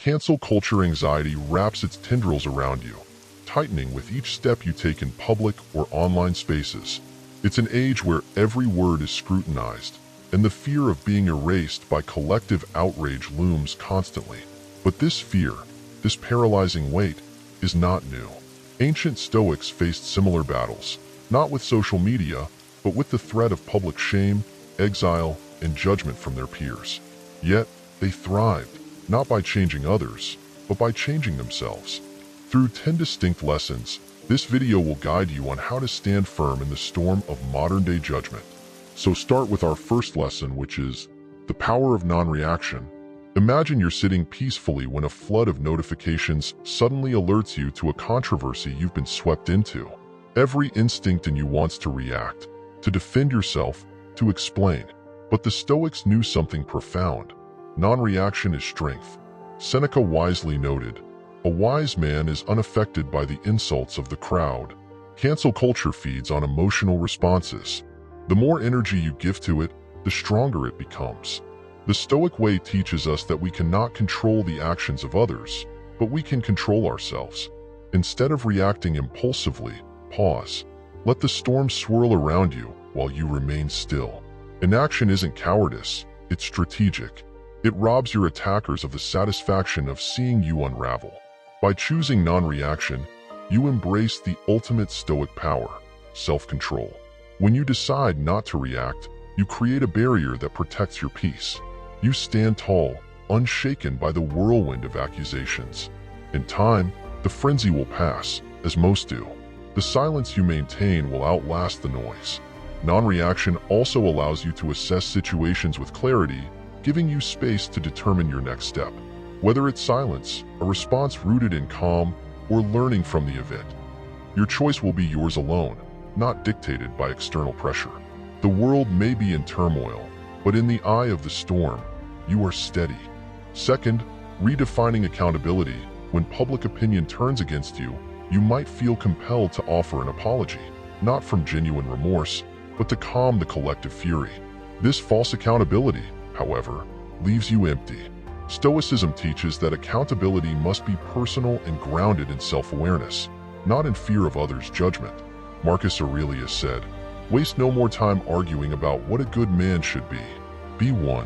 Cancel culture anxiety wraps its tendrils around you, tightening with each step you take in public or online spaces. It's an age where every word is scrutinized, and the fear of being erased by collective outrage looms constantly. But this fear, this paralyzing weight, is not new. Ancient Stoics faced similar battles, not with social media, but with the threat of public shame, exile, and judgment from their peers. Yet, they thrived, not by changing others, but by changing themselves. Through 10 distinct lessons, this video will guide you on how to stand firm in the storm of modern-day judgment. So start with our first lesson, which is the power of non-reaction. Imagine you're sitting peacefully when a flood of notifications suddenly alerts you to a controversy you've been swept into. Every instinct in you wants to react, to defend yourself, to explain. But the Stoics knew something profound. Non-reaction is strength. Seneca wisely noted, "A wise man is unaffected by the insults of the crowd." Cancel culture feeds on emotional responses. The more energy you give to it, the stronger it becomes. The Stoic way teaches us that we cannot control the actions of others, but we can control ourselves. Instead of reacting impulsively, pause. Let the storm swirl around you while you remain still. Inaction isn't cowardice, it's strategic. It robs your attackers of the satisfaction of seeing you unravel. By choosing non-reaction, you embrace the ultimate Stoic power, self-control. When you decide not to react, you create a barrier that protects your peace. You stand tall, unshaken by the whirlwind of accusations. In time, the frenzy will pass, as most do. The silence you maintain will outlast the noise. Non-reaction also allows you to assess situations with clarity, giving you space to determine your next step. Whether it's silence, a response rooted in calm, or learning from the event. Your choice will be yours alone, not dictated by external pressure. The world may be in turmoil, but in the eye of the storm, you are steady. Second, redefining accountability. When public opinion turns against you, you might feel compelled to offer an apology, not from genuine remorse, but to calm the collective fury. This false accountability, however, leaves you empty. Stoicism teaches that accountability must be personal and grounded in self-awareness, not in fear of others' judgment. Marcus Aurelius said, "Waste no more time arguing about what a good man should be. Be one."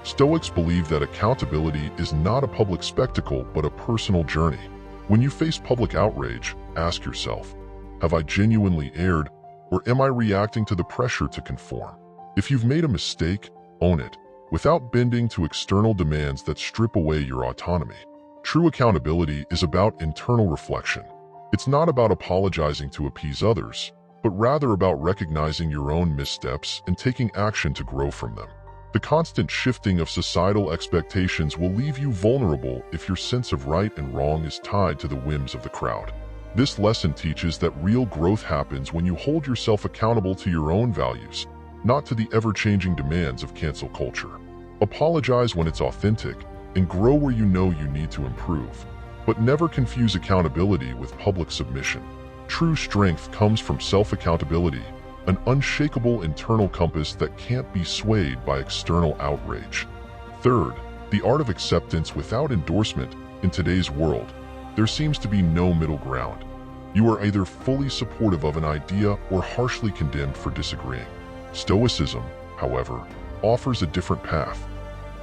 Stoics believe that accountability is not a public spectacle but a personal journey. When you face public outrage, ask yourself, have I genuinely erred, or am I reacting to the pressure to conform? If you've made a mistake, own it, without bending to external demands that strip away your autonomy. True accountability is about internal reflection. It's not about apologizing to appease others, but rather about recognizing your own missteps and taking action to grow from them. The constant shifting of societal expectations will leave you vulnerable if your sense of right and wrong is tied to the whims of the crowd. This lesson teaches that real growth happens when you hold yourself accountable to your own values, not to the ever-changing demands of cancel culture. Apologize when it's authentic, and grow where you know you need to improve. But never confuse accountability with public submission. True strength comes from self-accountability, an unshakable internal compass that can't be swayed by external outrage. Third, the art of acceptance without endorsement. In today's world, there seems to be no middle ground. You are either fully supportive of an idea or harshly condemned for disagreeing. Stoicism, however, offers a different path.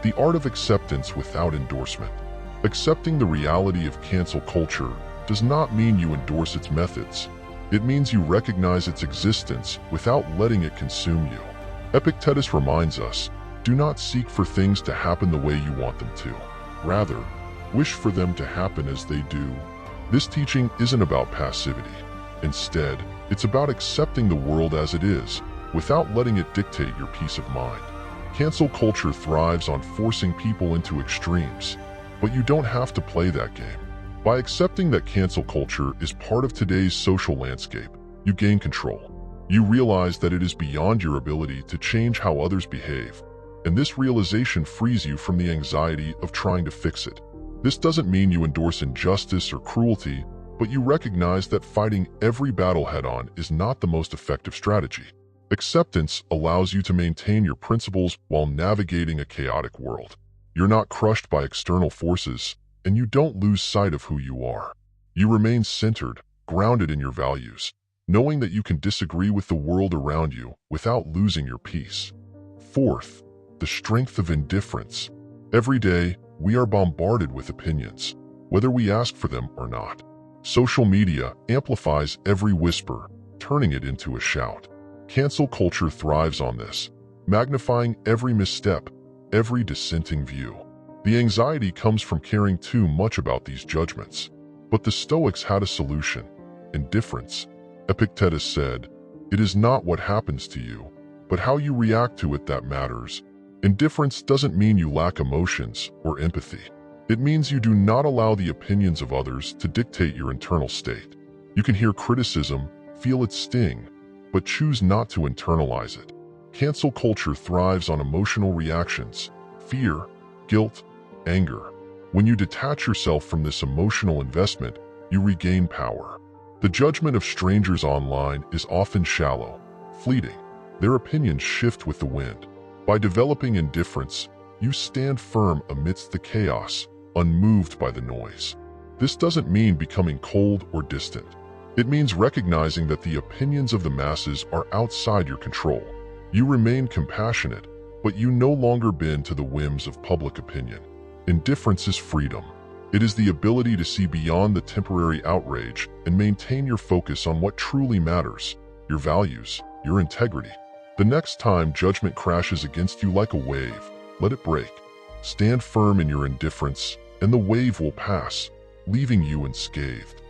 The art of acceptance without endorsement. Accepting the reality of cancel culture does not mean you endorse its methods. It means you recognize its existence without letting it consume you. Epictetus reminds us, do not seek for things to happen the way you want them to. Rather, wish for them to happen as they do. This teaching isn't about passivity. Instead, it's about accepting the world as it is, without letting it dictate your peace of mind. Cancel culture thrives on forcing people into extremes, but you don't have to play that game. By accepting that cancel culture is part of today's social landscape, you gain control. You realize that it is beyond your ability to change how others behave, and this realization frees you from the anxiety of trying to fix it. This doesn't mean you endorse injustice or cruelty, but you recognize that fighting every battle head-on is not the most effective strategy. Acceptance allows you to maintain your principles while navigating a chaotic world. You're not crushed by external forces, and you don't lose sight of who you are. You remain centered, grounded in your values, knowing that you can disagree with the world around you without losing your peace. Fourth, the strength of indifference. Every day, we are bombarded with opinions, whether we ask for them or not. Social media amplifies every whisper, turning it into a shout. Cancel culture thrives on this, magnifying every misstep, every dissenting view. The anxiety comes from caring too much about these judgments. But the Stoics had a solution: indifference. Epictetus said, "It is not what happens to you, but how you react to it that matters." Indifference doesn't mean you lack emotions or empathy. It means you do not allow the opinions of others to dictate your internal state. You can hear criticism, feel its sting, but choose not to internalize it. Cancel culture thrives on emotional reactions: fear, guilt, anger. When you detach yourself from this emotional investment, you regain power. The judgment of strangers online is often shallow, fleeting. Their opinions shift with the wind. By developing indifference, you stand firm amidst the chaos, unmoved by the noise. This doesn't mean becoming cold or distant. It means recognizing that the opinions of the masses are outside your control. You remain compassionate, but you no longer bend to the whims of public opinion. Indifference is freedom. It is the ability to see beyond the temporary outrage and maintain your focus on what truly matters: your values, your integrity. The next time judgment crashes against you like a wave, let it break. Stand firm in your indifference, and the wave will pass, leaving you unscathed.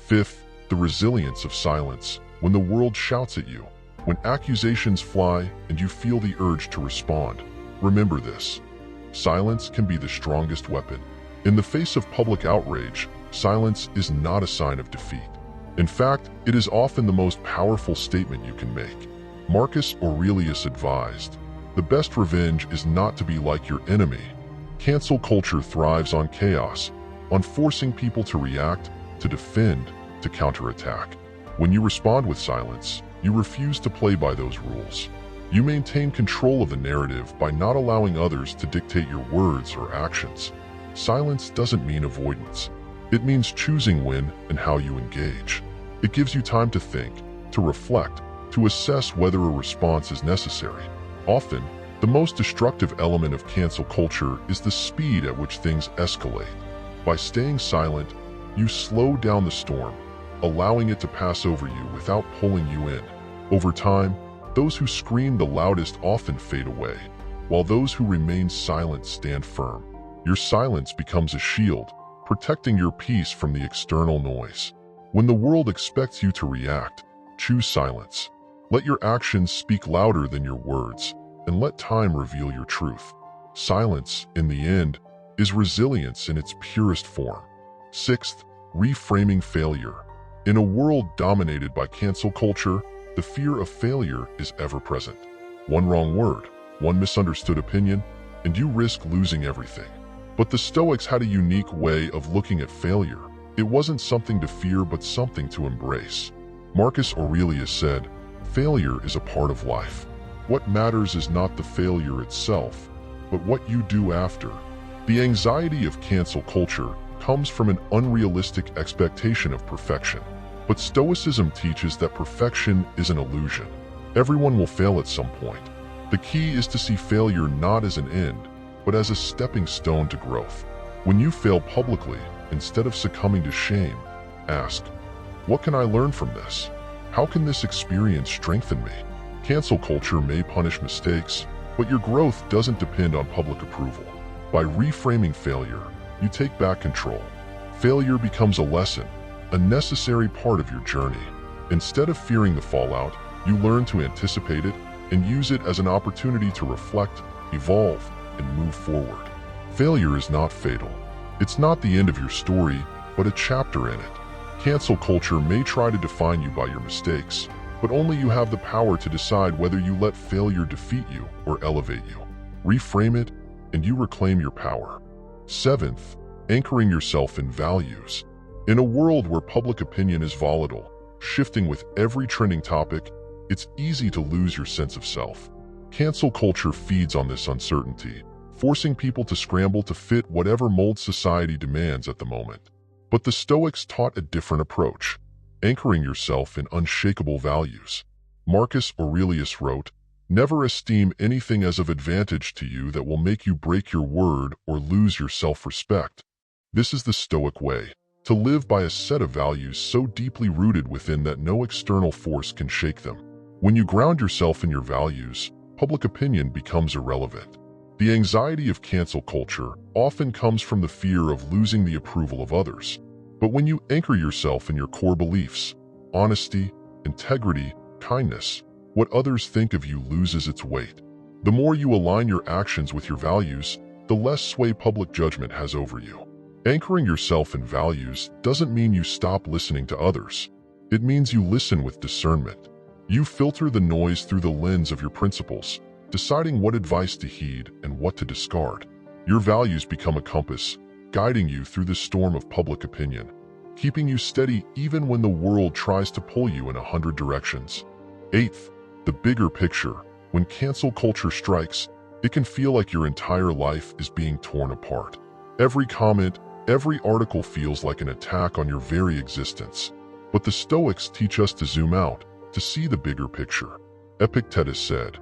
Fifth, the resilience of silence. When the world shouts at you, when accusations fly and you feel the urge to respond, remember this: silence can be the strongest weapon. In the face of public outrage, silence is not a sign of defeat. In fact, it is often the most powerful statement you can make. Marcus Aurelius advised, "The best revenge is not to be like your enemy." Cancel culture thrives on chaos, on forcing people to react, to defend, to counterattack. When you respond with silence, you refuse to play by those rules. You maintain control of the narrative by not allowing others to dictate your words or actions. Silence doesn't mean avoidance. It means choosing when and how you engage. It gives you time to think, to reflect, to assess whether a response is necessary. Often, the most destructive element of cancel culture is the speed at which things escalate. By staying silent, you slow down the storm, allowing it to pass over you without pulling you in. Over time, those who scream the loudest often fade away, while those who remain silent stand firm. Your silence becomes a shield, protecting your peace from the external noise. When the world expects you to react, choose silence. Let your actions speak louder than your words, and let time reveal your truth. Silence, in the end, is resilience in its purest form. Sixth, reframing failure. In a world dominated by cancel culture, the fear of failure is ever present. One wrong word, one misunderstood opinion, and you risk losing everything. But the Stoics had a unique way of looking at failure. It wasn't something to fear, but something to embrace. Marcus Aurelius said, "Failure is a part of life. What matters is not the failure itself, but what you do after." The anxiety of cancel culture comes from an unrealistic expectation of perfection. But Stoicism teaches that perfection is an illusion. Everyone will fail at some point. The key is to see failure not as an end, but as a stepping stone to growth. When you fail publicly, instead of succumbing to shame, ask, "What can I learn from this? How can this experience strengthen me?" Cancel culture may punish mistakes, but your growth doesn't depend on public approval. By reframing failure, you take back control. Failure becomes a lesson, a necessary part of your journey. Instead of fearing the fallout, you learn to anticipate it and use it as an opportunity to reflect, evolve, and move forward. Failure is not fatal. It's not the end of your story, but a chapter in it. Cancel culture may try to define you by your mistakes, but only you have the power to decide whether you let failure defeat you or elevate you. Reframe it, and you reclaim your power. Seventh, anchoring yourself in values. In a world where public opinion is volatile, shifting with every trending topic, it's easy to lose your sense of self. Cancel culture feeds on this uncertainty, forcing people to scramble to fit whatever mold society demands at the moment. But the Stoics taught a different approach, anchoring yourself in unshakable values. Marcus Aurelius wrote, "Never esteem anything as of advantage to you that will make you break your word or lose your self-respect." This is the Stoic way, to live by a set of values so deeply rooted within that no external force can shake them. When you ground yourself in your values, public opinion becomes irrelevant. The anxiety of cancel culture often comes from the fear of losing the approval of others. But when you anchor yourself in your core beliefs, honesty, integrity, kindness, what others think of you loses its weight. The more you align your actions with your values, the less sway public judgment has over you. Anchoring yourself in values doesn't mean you stop listening to others. It means you listen with discernment. You filter the noise through the lens of your principles, deciding what advice to heed and what to discard. Your values become a compass, guiding you through the storm of public opinion, keeping you steady even when the world tries to pull you in 100 directions. Eighth, the bigger picture. When cancel culture strikes, it can feel like your entire life is being torn apart. Every comment, every article feels like an attack on your very existence. But the Stoics teach us to zoom out, to see the bigger picture. Epictetus said,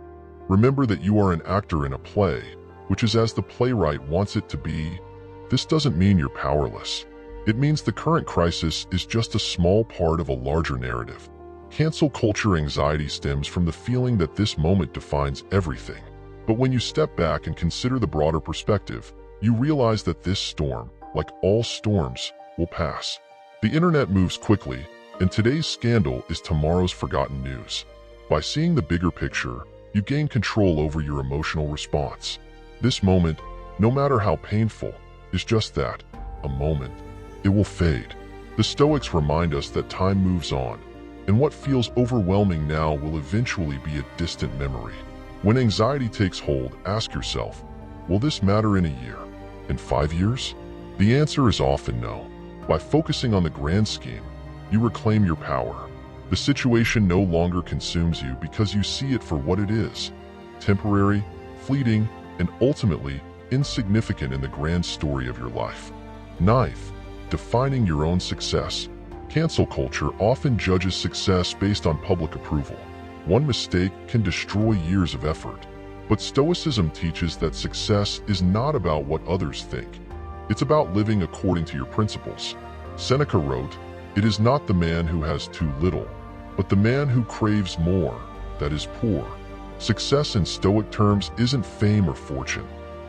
"Remember that you are an actor in a play, which is as the playwright wants it to be." This doesn't mean you're powerless. It means the current crisis is just a small part of a larger narrative. Cancel culture anxiety stems from the feeling that this moment defines everything. But when you step back and consider the broader perspective, you realize that this storm, like all storms, will pass. The internet moves quickly, and today's scandal is tomorrow's forgotten news. By seeing the bigger picture, you gain control over your emotional response. This moment, no matter how painful, is just that, a moment. It will fade. The Stoics remind us that time moves on, and what feels overwhelming now will eventually be a distant memory. When anxiety takes hold, ask yourself, will this matter in a year? In 5 years? The answer is often no. By focusing on the grand scheme, you reclaim your power. The situation no longer consumes you because you see it for what it is: temporary, fleeting, and ultimately insignificant in the grand story of your life. Ninth, defining your own success. Cancel culture often judges success based on public approval. One mistake can destroy years of effort. But Stoicism teaches that success is not about what others think. It's about living according to your principles. Seneca wrote, "It is not the man who has too little, but the man who craves more, that is poor." Success in Stoic terms isn't fame or fortune,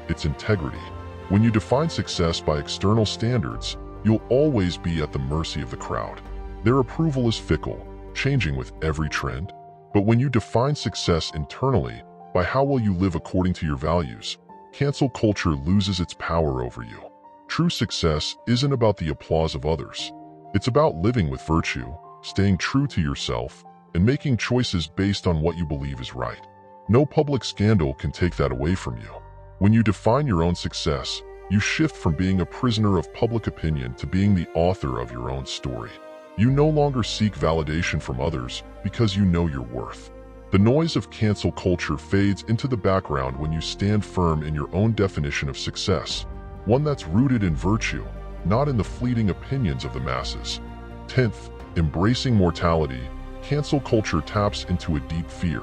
it's integrity. When you define success by external standards, you'll always be at the mercy of the crowd. Their approval is fickle, changing with every trend. But when you define success internally, by how will you live according to your values, cancel culture loses its power over you. True success isn't about the applause of others. It's about living with virtue, staying true to yourself, and making choices based on what you believe is right. No public scandal can take that away from you. When you define your own success, you shift from being a prisoner of public opinion to being the author of your own story. You no longer seek validation from others because you know your worth. The noise of cancel culture fades into the background when you stand firm in your own definition of success, one that's rooted in virtue, not in the fleeting opinions of the masses. 10th, embracing mortality. Cancel culture taps into a deep fear.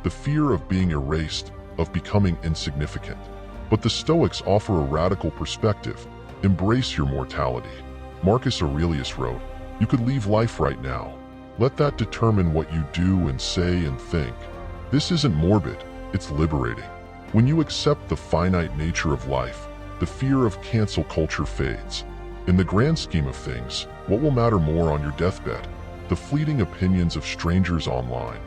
The fear of being erased, of becoming insignificant. But the Stoics offer a radical perspective. Embrace your mortality. Marcus Aurelius wrote, "You could leave life right now. Let that determine what you do and say and think." This isn't morbid, it's liberating. When you accept the finite nature of life, the fear of cancel culture fades. In the grand scheme of things, what will matter more on your deathbed? The fleeting opinions of strangers online,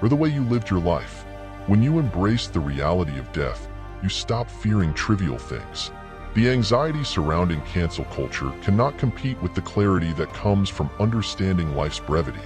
or the way you lived your life? When you embrace the reality of death, you stop fearing trivial things. The anxiety surrounding cancel culture cannot compete with the clarity that comes from understanding life's brevity.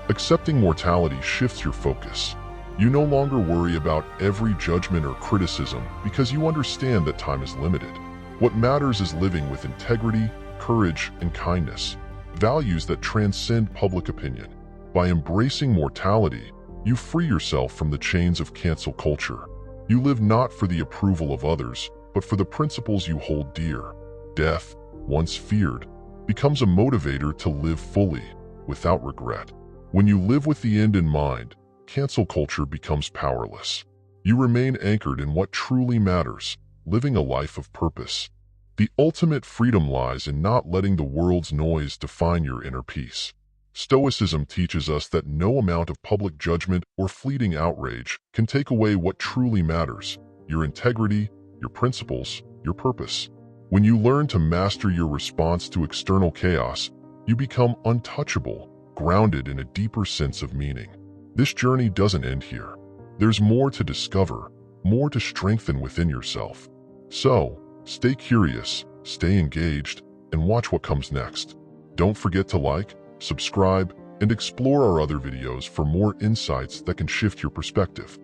Accepting mortality shifts your focus. You no longer worry about every judgment or criticism because you understand that time is limited. What matters is living with integrity, courage, and kindness, values that transcend public opinion. By embracing mortality, you free yourself from the chains of cancel culture. You live not for the approval of others, but for the principles you hold dear. Death, once feared, becomes a motivator to live fully, without regret. When you live with the end in mind, cancel culture becomes powerless. You remain anchored in what truly matters, living a life of purpose. The ultimate freedom lies in not letting the world's noise define your inner peace. Stoicism teaches us that no amount of public judgment or fleeting outrage can take away what truly matters: your integrity, your principles, your purpose. When you learn to master your response to external chaos, you become untouchable, grounded in a deeper sense of meaning. This journey doesn't end here. There's more to discover, more to strengthen within yourself. So, stay curious, stay engaged, and watch what comes next. Don't forget to like, subscribe, and explore our other videos for more insights that can shift your perspective.